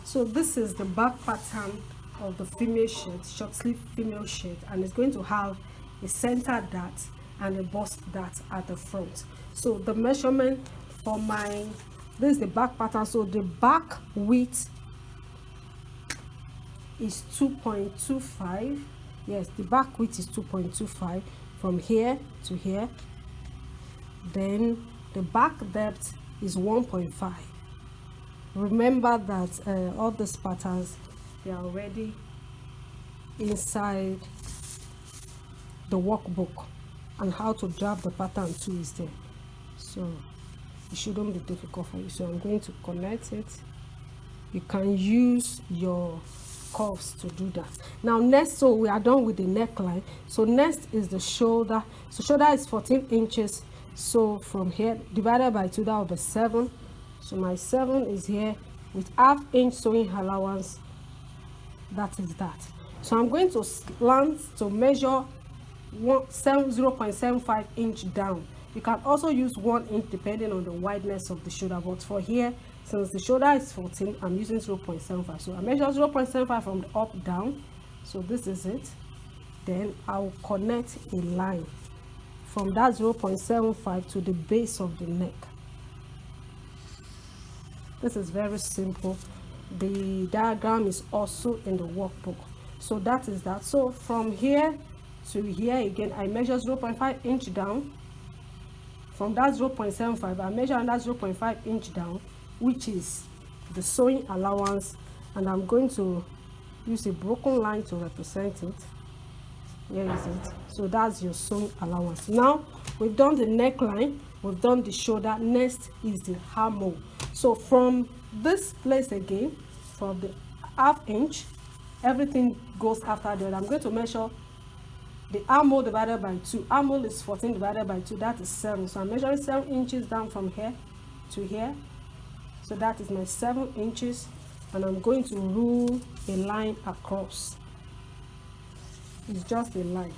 So this is the back pattern of the female shirt, short sleeve female shirt, and it's going to have a center dart and a bust dart at the front. So the measurement for this is the back pattern. So the back width is 2.25. Yes, the back width is 2.25 from here to here. Then the back depth is 1.5. Remember that all these patterns, they are already inside the workbook, and how to draft the pattern too is there, so it shouldn't be difficult for you. So I'm going to connect it. You can use your curves to do that. Now next, so we are done with the neckline. So next is the shoulder. So shoulder is 14 inches. So from here divided by 2, that will be 7. So my 7 is here with ½ inch sewing allowance. That is that. So I'm going to slant to measure 0.75 inch down. You can also use 1 inch depending on the wideness of the shoulder, but for here, since the shoulder is 14, I'm using 0.75. So I measure 0.75 from the up down. So this is it. Then I'll connect a line from that 0.75 to the base of the neck. This is very simple. The diagram is also in the workbook. So that is that. So from here to here again, I measure 0.5 inch down. From that 0.75, I measure another 0.5 inch down, which is the sewing allowance, and I'm going to use a broken line to represent it. Here is it. So that's your sewing allowance. Now we've done the neckline, we've done the shoulder. Next is the armhole. So from this place again, from the ½ inch, everything goes after that. I'm going to measure the armhole divided by 2. Armhole is 14 divided by 2, that is 7. So I'm measuring 7 inches down from here to here. So that is my 7 inches, and I'm going to rule a line across. It's just a line.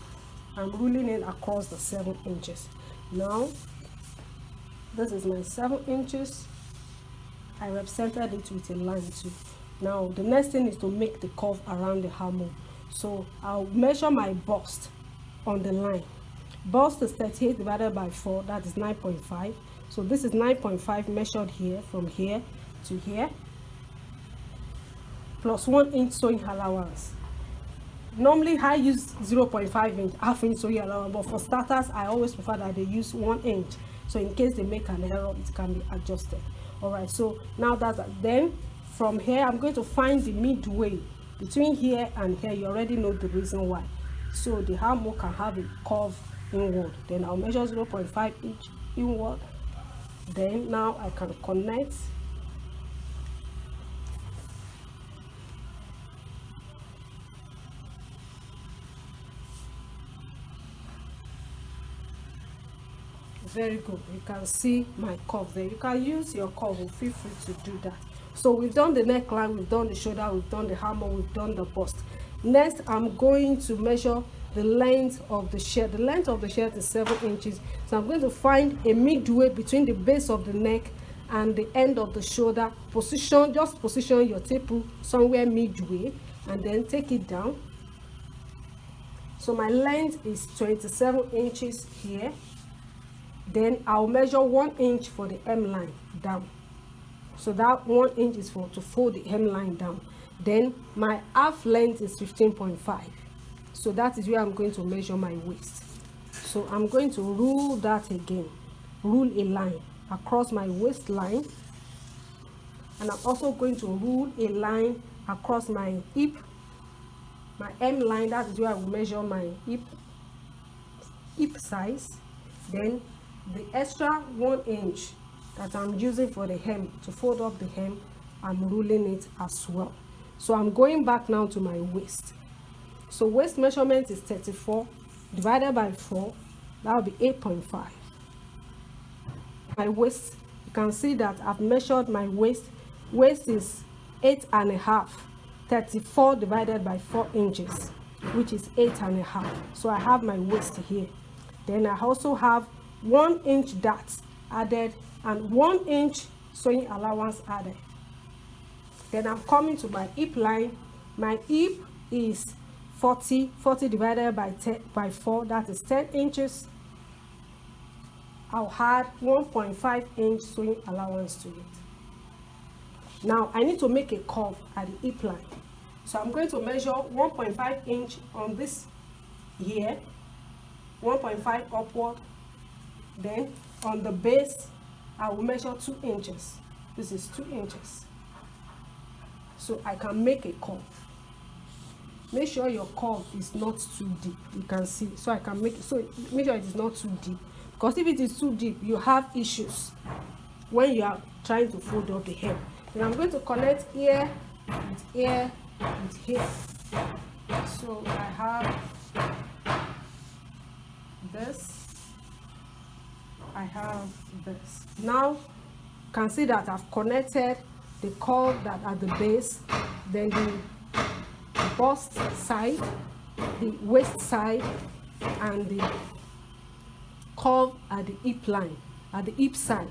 I'm ruling it across the 7 inches. Now this is my 7 inches. I represented it with a line too. Now the next thing is to make the curve around the armhole. So I'll measure my bust on the line. Bust is 38 divided by 4, that is 9.5. So this is 9.5 measured here from here to here, plus 1 inch sewing allowance. Normally I use 0.5 inch, ½ inch sewing allowance, but for starters I always prefer that they use 1 inch, so in case they make an error it can be adjusted. All right, so now that's that. Then from here I'm going to find the midway between here and here. You already know the reason why. So the armhole can have a curve inward. Then I'll measure 0.5 inch inward. Then now I can connect. Very good. You can see my curve there. You can use your curve. Feel free to do that. So we've done the neckline, we've done the shoulder, we've done the armhole, we've done the bust. Next, I'm going to measure the length of the shirt. The length of the shirt is 7 inches. So I'm going to find a midway between the base of the neck and the end of the shoulder. Just position your tape somewhere midway and then take it down. So my length is 27 inches here. Then I'll measure 1 inch for the hemline down. So that 1 inch is to fold the hemline down. Then my half length is 15.5. So that is where I'm going to measure my waist. So I'm going to rule that again. Rule a line across my waistline. And I'm also going to rule a line across my hip. My hemline, that is where I will measure my hip size. Then the extra 1 inch that I'm using for the hem to fold up the hem, I'm ruling it as well. So I'm going back now to my waist. So waist measurement is 34 divided by 4, that will be 8.5. My waist, you can see that I've measured my waist. Waist is 8.5. 34 divided by 4 inches, which is 8.5. So I have my waist here. Then I also have 1 inch dart added and 1 inch sewing allowance added. Then I'm coming to my hip line. My hip is 40 divided by 4, that is 10 inches. I'll add 1.5 inch sewing allowance to it. Now I need to make a curve at the hip line, so I'm going to measure 1.5 inch on this here, 1.5 upward. Then on the base I will measure 2 inches. This is 2 inches, so I can make a curve. Make sure your curve is not too deep. You can see, so I can make sure it is not too deep, because if it is too deep you have issues when you are trying to fold up the hem. Then I'm going to connect here with here with here. So I have this, I have this. Now you can see that I've connected the curve that at the base, then the bust side, the waist side, and the curve at the hip line, at the hip side.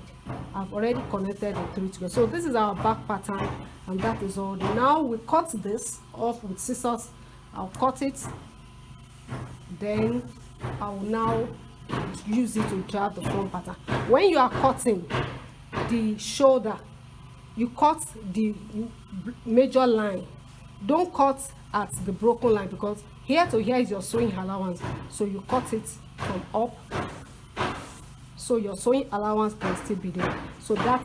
I've already connected the 3 together. So this is our back pattern, and that is all. Now we cut this off with scissors. I'll cut it, then I will now use it to draw the front pattern. When you are cutting the shoulder, you cut the major line. Don't cut at the broken line, because here to here is your sewing allowance, so you cut it from up so your sewing allowance can still be there. So that